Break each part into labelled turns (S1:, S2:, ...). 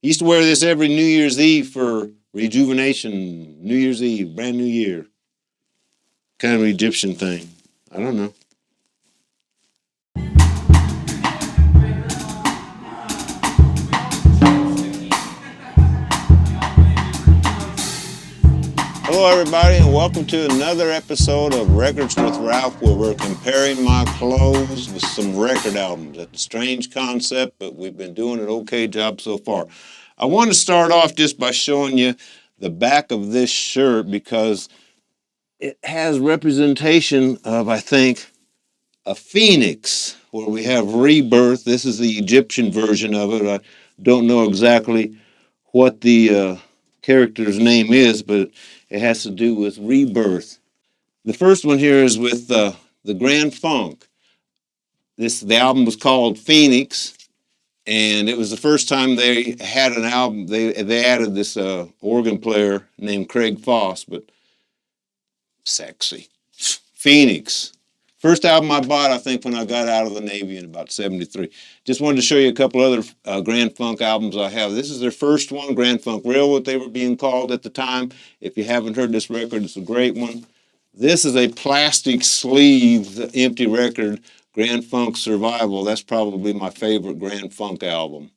S1: He used to wear this every New Year's Eve for rejuvenation. New Year's Eve, brand new year. Kind of an Egyptian thing. I don't know. Hello, everybody, and welcome to another episode of Records with Ralph, where we're comparing my clothes with some record albums. That's a strange concept, but we've been doing an okay job so far. I want to start off just by showing you the back of this shirt because it has representation of, I think, a phoenix, where we have rebirth. This is the Egyptian version of it. I don't know exactly what the character's name is, but it has to do with rebirth. The first one here is with the Grand Funk. The album was called Phoenix, and it was the first time they had an album. They added this organ player named Craig Foss, but sexy. Phoenix. First album I bought, I think, when I got out of the Navy in about 73. Just wanted to show you a couple other Grand Funk albums I have. This is their first one, Grand Funk Railroad, they were being called at the time. If you haven't heard this record, it's a great one. This is a plastic sleeve, empty record, Grand Funk Survival. That's probably my favorite Grand Funk album.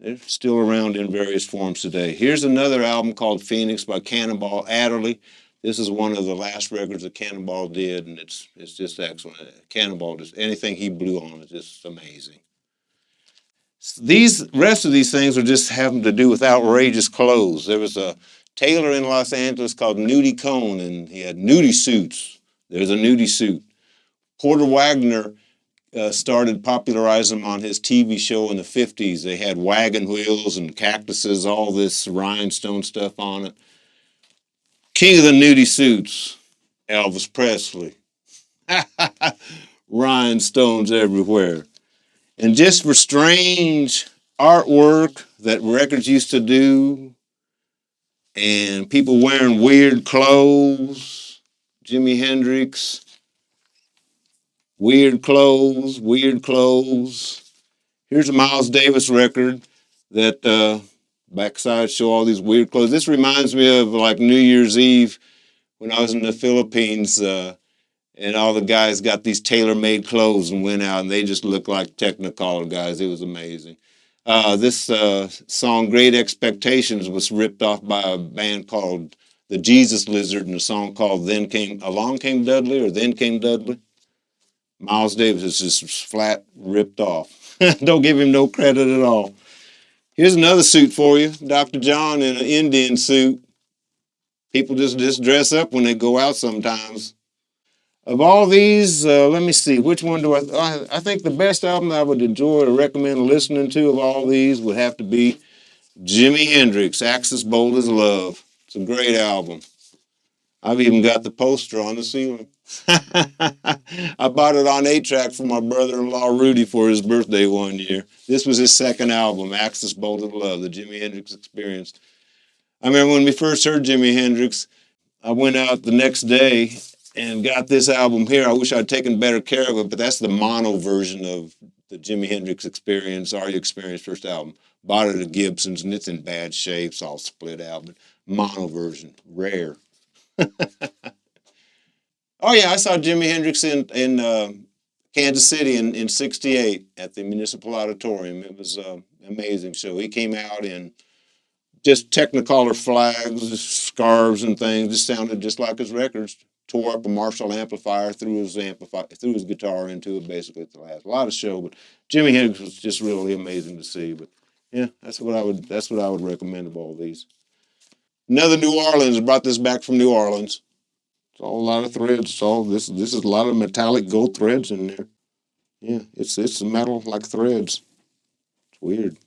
S1: They're still around in various forms today. Here's another album called Phoenix by Cannonball Adderley. This is one of the last records that Cannonball did, and it's just excellent. Cannonball, just anything he blew on is just amazing. These rest of these things are just having to do with outrageous clothes. There was a tailor in Los Angeles called Nudie Cone, and he had nudie suits. There's a nudie suit. Porter Wagner started popularizing them on his TV show in the 50s. They had wagon wheels and cactuses, all this rhinestone stuff on it. King of the nudie suits, Elvis Presley. Rhinestones everywhere. And just for strange artwork that records used to do, and people wearing weird clothes, Jimi Hendrix, weird clothes, weird clothes. Here's a Miles Davis record that backside show all these weird clothes. This reminds me of like New Year's Eve when I was in the Philippines, and all the guys got these tailor-made clothes and went out, and they just looked like Technicolor guys. It was amazing. This song, Great Expectations, was ripped off by a band called the Jesus Lizard, and a song called Along Came Dudley, or Then Came Dudley. Miles Davis is just flat ripped off. Don't give him no credit at all. Here's another suit for you. Dr. John in an Indian suit. People just dress up when they go out sometimes. Of all these, let me see, which one do I think the best album I would enjoy or recommend listening to of all these would have to be Jimi Hendrix, Axis Bold as Love. It's a great album. I've even got the poster on the ceiling. I bought it on 8-track for my brother-in-law Rudy for his birthday one year. This was his second album, Axis Bold as Love, the Jimi Hendrix Experience. I remember when we first heard Jimi Hendrix, I went out the next day and got this album here. I wish I'd taken better care of it, but that's the mono version of the Jimi Hendrix Experience, Are You Experienced first album. Bought it at Gibson's, and it's in bad shape. It's all split out, but mono version, rare. Oh, yeah, I saw Jimi Hendrix in Kansas City in 68 at the Municipal Auditorium. It was an amazing show. He came out in just Technicolor flags, scarves and things. Just sounded just like his records. Tore up a Marshall amplifier, threw his guitar into it basically at the last. A lot of show, but Jimi Hendrix was just really amazing to see. But yeah, that's what I would recommend of all these. Another New Orleans, brought this back from New Orleans. It's all a lot of threads. It's all this is a lot of metallic gold threads in there. Yeah, it's metal like threads. It's weird.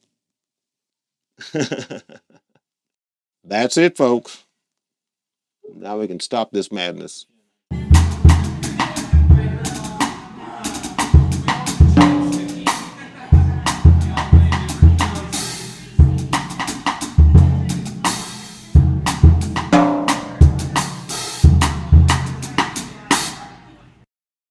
S1: That's it, folks. Now we can stop this madness.